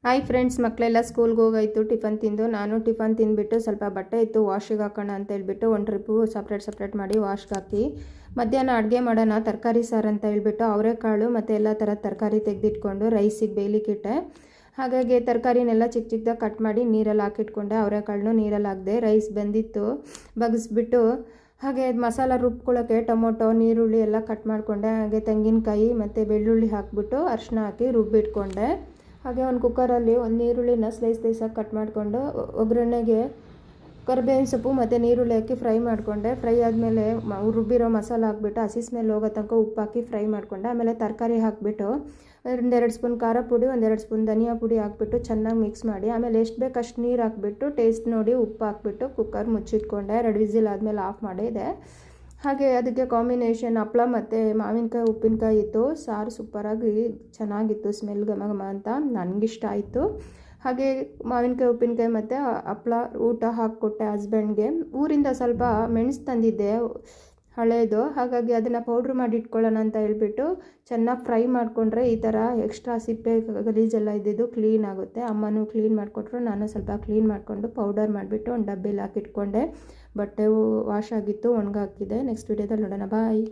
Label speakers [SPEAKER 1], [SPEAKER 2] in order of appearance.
[SPEAKER 1] Hi friends, ಮಕ್ಕಳೆಲ್ಲ ಸ್ಕೂಲ್ಗೆ ಹೋಗಾಯಿತು. Tiffin ತಿಂದು ನಾನು ಟಿಫನ್ ತಿಂದುಬಿಟ್ಟು ಸ್ವಲ್ಪ ಬಟ್ಟೆ ಇತ್ತು ವಾಶಿಗೆ ಹಾಕೋಣ ಅಂತ ಹೇಳ್ಬಿಟ್ಟು ಒಂದು ಟ್ರಿಪ್ಪು ಸಪ್ರೇಟ್ ಮಾಡಿ ವಾಶ್ಗೆ ಹಾಕಿ ಮಧ್ಯಾಹ್ನ ಅಡುಗೆ ಮಾಡೋಣ ತರಕಾರಿ ಸಾರು ಅಂತ ಹೇಳ್ಬಿಟ್ಟು ಅವರೆಕಾಳು ಮತ್ತು ಎಲ್ಲ ಥರದ ತರಕಾರಿ ತೆಗೆದಿಟ್ಕೊಂಡು ರೈಸಿಗೆ ಬೇಯಲಿಕ್ಕಿಟ್ಟೆ. ಹಾಗಾಗಿ ತರಕಾರಿನೆಲ್ಲ ಚಿಕ್ಕ ಚಿಕ್ಕದಾಗಿ ಕಟ್ ಮಾಡಿ ನೀರಲ್ಲಿ ಹಾಕಿಟ್ಕೊಂಡೆ. ಅವರೆಕಾಳನ್ನು ನೀರಲ್ಲಿ ಹಾಕಿದೆ. ರೈಸ್ ಬೆಂದಿತ್ತು, ಬಗ್ಗಿಸ್ಬಿಟ್ಟು ಹಾಗೆ ಮಸಾಲ ರುಬ್ಕೊಳ್ಳೋಕ್ಕೆ ಟೊಮೊಟೊ ನೀರುಳ್ಳಿ ಎಲ್ಲ ಕಟ್ ಮಾಡಿಕೊಂಡೆ. ಹಾಗೆ ತೆಂಗಿನಕಾಯಿ ಮತ್ತು ಬೆಳ್ಳುಳ್ಳಿ ಹಾಕ್ಬಿಟ್ಟು ಅರಿಶಿನ ಹಾಕಿ ರುಬ್ಬಿಟ್ಕೊಂಡೆ. ಹಾಗೆ ಒಂದು ಕುಕ್ಕರಲ್ಲಿ ಒಂದು ಈರುಳ್ಳಿನ ಸ್ಲೈಸಾಗಿ ಕಟ್ ಮಾಡಿಕೊಂಡು ಒಗ್ಗರಣೆಗೆ ಕರಿಬೇವಿನ ಸೊಪ್ಪು ಮತ್ತು ನೀರುಳ್ಳಿ ಹಾಕಿ ಫ್ರೈ ಮಾಡಿಕೊಂಡೆ. ಫ್ರೈ ಆದಮೇಲೆ ರುಬ್ಬಿರೋ ಮಸಾಲ ಹಾಕ್ಬಿಟ್ಟು ಹಸಿ ಸ್ಮೆಲ್ ಹೋಗೋ ತನಕ ಉಪ್ಪು ಹಾಕಿ ಫ್ರೈ ಮಾಡಿಕೊಂಡೆ. ಆಮೇಲೆ ತರಕಾರಿ ಹಾಕಿಬಿಟ್ಟು ಒಂದೆರಡು ಸ್ಪೂನ್ ಖಾರ ಪುಡಿ, ಒಂದೆರಡು ಸ್ಪೂನ್ ಧನಿಯಾ ಪುಡಿ ಹಾಕ್ಬಿಟ್ಟು ಚೆನ್ನಾಗಿ ಮಿಕ್ಸ್ ಮಾಡಿ ಆಮೇಲೆ ಎಷ್ಟು ಬೇಕು ಅಷ್ಟು ನೀರು ಹಾಕ್ಬಿಟ್ಟು ಟೇಸ್ಟ್ ನೋಡಿ ಉಪ್ಪು ಹಾಕ್ಬಿಟ್ಟು ಕುಕ್ಕರ್ ಮುಚ್ಚಿಟ್ಕೊಂಡೆ. 2 ವಿಸಿಲ್ ಆದಮೇಲೆ ಆಫ್ ಮಾಡಿದೆ. ಹಾಗೆ ಅದಕ್ಕೆ ಕಾಂಬಿನೇಷನ್ ಹಪ್ಪಳ ಮತ್ತು ಮಾವಿನಕಾಯಿ ಉಪ್ಪಿನಕಾಯಿ ಇತ್ತು. ಸಾರು ಸೂಪರಾಗಿ ಚೆನ್ನಾಗಿತ್ತು, ಸ್ಮೆಲ್ ಘಮ ಘಮ ಅಂತ ನನಗಿಷ್ಟ ಆಯಿತು. ಹಾಗೆ ಮಾವಿನಕಾಯಿ ಉಪ್ಪಿನಕಾಯಿ ಮತ್ತು ಹಪ್ಪಳ ಊಟ ಹಾಕಿಕೊಟ್ಟೆ ಹಸ್ಬೆಂಡ್ಗೆ. ಊರಿಂದ ಸ್ವಲ್ಪ ಮೆಣಸು ತಂದಿದ್ದೆ ಹಳೇದು, ಹಾಗಾಗಿ ಅದನ್ನು ಪೌಡ್ರ್ ಮಾಡಿ ಇಟ್ಕೊಳ್ಳೋಣ ಅಂತ ಹೇಳ್ಬಿಟ್ಟು ಚೆನ್ನಾಗಿ ಫ್ರೈ ಮಾಡಿಕೊಂಡ್ರೆ ಈ ಥರ ಎಕ್ಸ್ಟ್ರಾ ಸಿಪ್ಪೆ ಗಲೀಜೆಲ್ಲ ಇದ್ದಿದ್ದು ಕ್ಲೀನ್ ಆಗುತ್ತೆ. ಅಮ್ಮನೂ ಕ್ಲೀನ್ ಮಾಡಿಕೊಟ್ರು, ನಾನು ಸ್ವಲ್ಪ ಕ್ಲೀನ್ ಮಾಡಿಕೊಂಡು ಪೌಡರ್ ಮಾಡಿಬಿಟ್ಟು ಒಂದು ಡಬ್ಬಿಲಿ ಹಾಕಿಟ್ಕೊಂಡೆ. ಬಟ್ಟೆ ವಾಶ್ ಆಗಿತ್ತು, ಒಣಗಾಕಿದೆ. ನೆಕ್ಸ್ಟ್ ವಿಡಿಯೋದಲ್ಲಿ ನೋಡೋಣ. ಬಾಯ್.